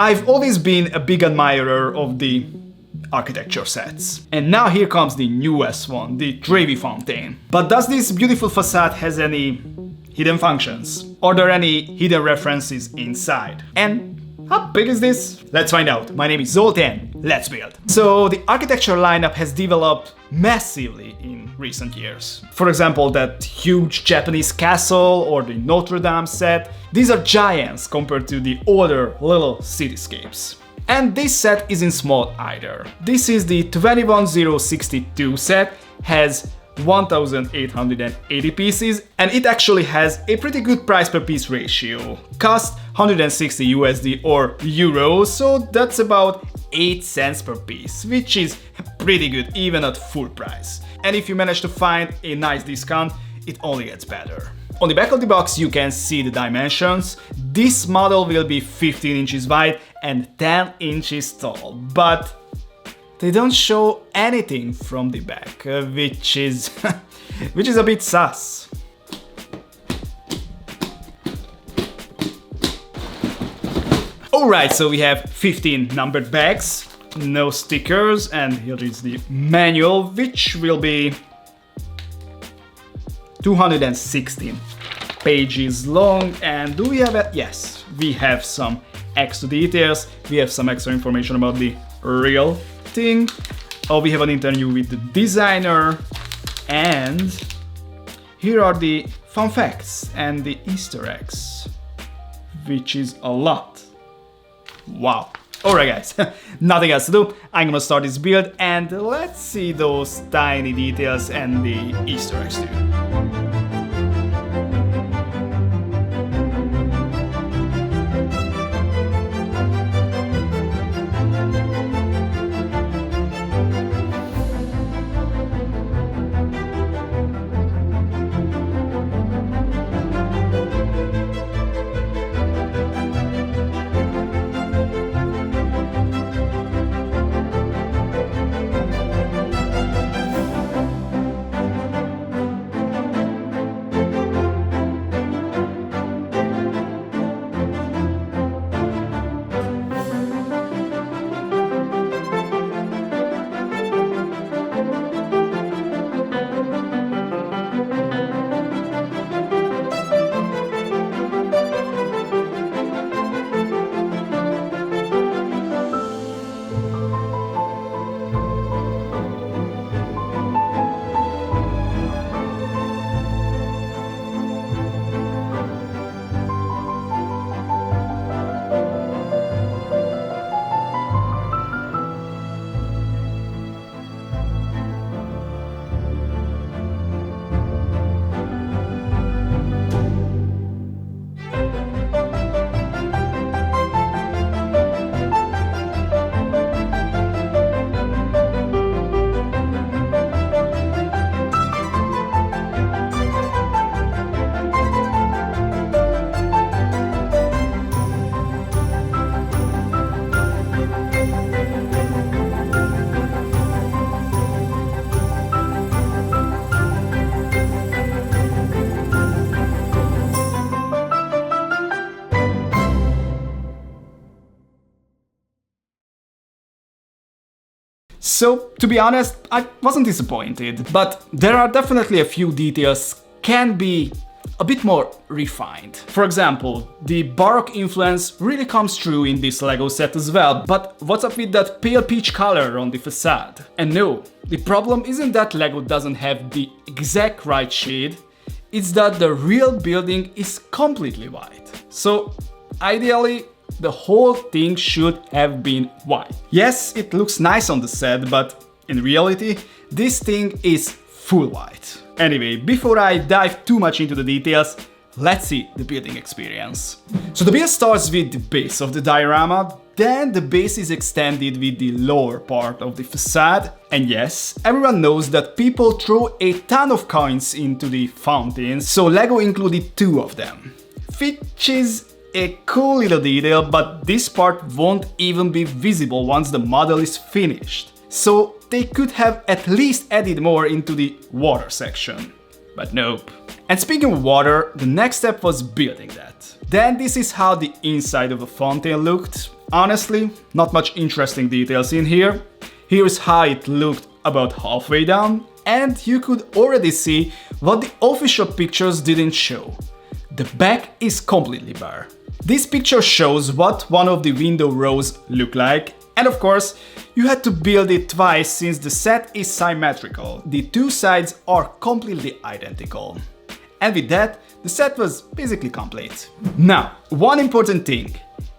I've always been a big admirer of the architecture sets. And now here comes the newest one, the Trevi fountain. But does this beautiful facade has any hidden functions? Are there any hidden references inside? And how big is this? Let's find out. My name is Zoltán, let's build. So the architecture lineup has developed massively in recent years. For example, that huge Japanese castle or the Notre Dame set. These are giants compared to the older little cityscapes. And this set isn't small either. This is the 21062 set, has 1880 pieces, and it actually has a pretty good price per piece ratio. Cost 160 USD or euros, so that's about 8 cents per piece, which is pretty good even at full price. And if you manage to find a nice discount, it only gets better. On the back of the box you can see the dimensions. This model will be 15 inches wide and 10 inches tall, but they don't show anything from the back, which is which is a bit sus. Alright, so we have 15 numbered bags, no stickers, and here is the manual, which will be 216 pages long. And do we have it? Yes, we have some extra details, we have some extra information about the real thing. Oh, we have an interview with the designer, and here are the fun facts and the Easter eggs, which is a lot. Wow. Alright guys, nothing else to do. I'm gonna start this build and let's see those tiny details and the Easter eggs too. So, to be honest, I wasn't disappointed, but there are definitely a few details can be a bit more refined. For example, the Baroque influence really comes through in this Lego set as well, but what's up with that pale peach color on the facade? And no, the problem isn't that Lego doesn't have the exact right shade, it's that the real building is completely white. So, ideally, the whole thing should have been white. Yes, it looks nice on the set, but in reality, this thing is full white. Anyway, before I dive too much into the details, let's see the building experience. So the build starts with the base of the diorama, then the base is extended with the lower part of the facade. And yes, everyone knows that people throw a ton of coins into the fountain, so Lego included 2 of them, which is a cool little detail, but this part won't even be visible once the model is finished. So they could have at least added more into the water section. But nope. And speaking of water, the next step was building that. Then this is how the inside of the fountain looked. honestly, not much interesting details in here. Here's how it looked about halfway down, and you could already see what the official pictures didn't show. The back is completely bare. This picture shows what one of the window rows look like, and of course, you had to build it twice since the set is symmetrical. The two sides are completely identical. And with that, the set was basically complete. Now, one important thing.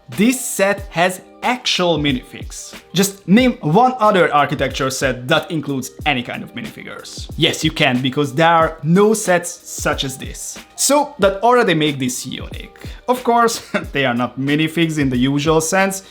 This set has actual minifigs. Just name one other architecture set that includes any kind of minifigures. Yes, you can, because there are no sets such as this. So that already makes this unique. Of course, they are not minifigs in the usual sense,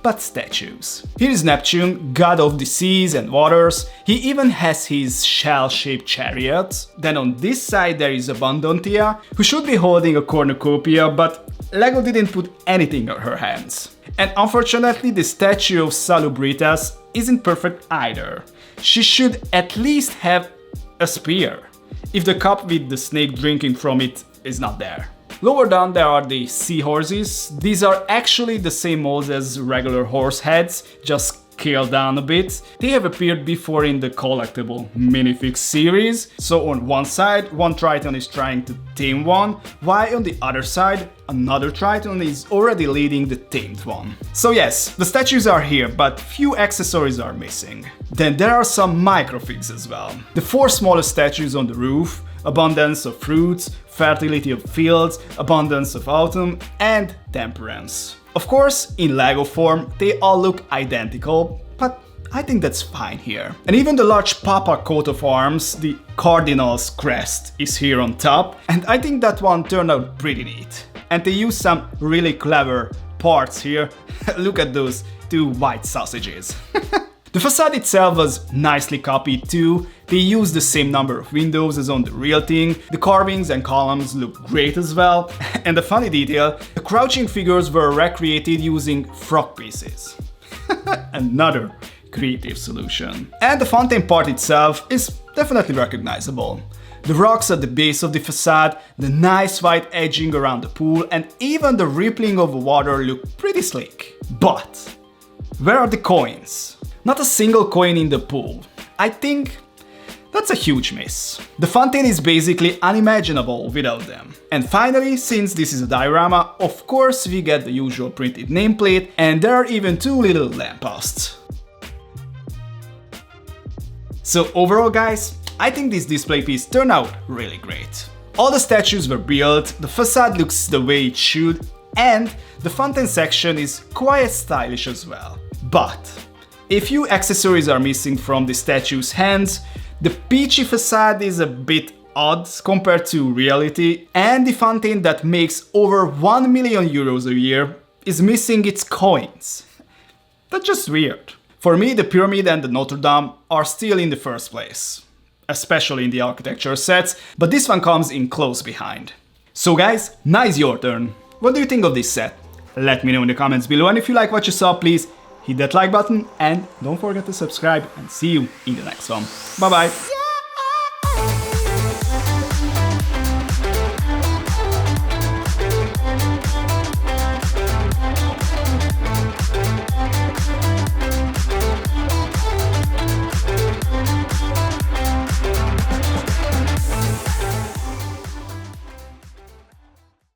but statues. Here is Neptune, god of the seas and waters. He even has his shell-shaped chariot. Then on this side there is Abundantia, who should be holding a cornucopia, but LEGO didn't put anything on her hands. And unfortunately, the statue of Salubritas isn't perfect either. She should at least have a spear, if the cup with the snake drinking from it is not there. Lower down there are the seahorses. These are actually the same molds as regular horse heads, just scaled down a bit. They have appeared before in the collectible minifig series. So on one side, one Triton is trying to tame one, while on the other side, another Triton is already leading the tamed one. So yes, the statues are here, but few accessories are missing. Then there are some microfigs as well. The four smallest statues on the roof, abundance of fruits, fertility of fields, abundance of autumn, and temperance. Of course, in LEGO form, they all look identical, but I think that's fine here. And even the large Papa coat of arms, the Cardinal's crest, is here on top, and I think that one turned out pretty neat. And they use some really clever parts here. Look at those two white sausages. The facade itself was nicely copied too. They used the same number of windows as on the real thing. The carvings and columns look great as well. And the funny detail, the crouching figures were recreated using frog pieces. Another creative solution. And the fountain part itself is definitely recognizable. The rocks at the base of the facade, the nice white edging around the pool, and even the rippling of the water look pretty slick. But where are the coins? Not a single coin in the pool. I think that's a huge miss. The fountain is basically unimaginable without them. And finally, since this is a diorama, of course we get the usual printed nameplate, and there are even two little lampposts. So overall guys, I think this display piece turned out really great. All the statues were built, the facade looks the way it should, and the fountain section is quite stylish as well. But a few accessories are missing from the statue's hands, the peachy facade is a bit odd compared to reality, and the fountain that makes over 1 million euros a year is missing its coins. That's just weird. For me, the pyramid and the Notre Dame are still in the first place, especially in the architecture sets, but this one comes in close behind. So guys, now is your turn. What do you think of this set? Let me know in the comments below, and if you like what you saw, please hit that like button and don't forget to subscribe, and see you in the next one. Bye bye!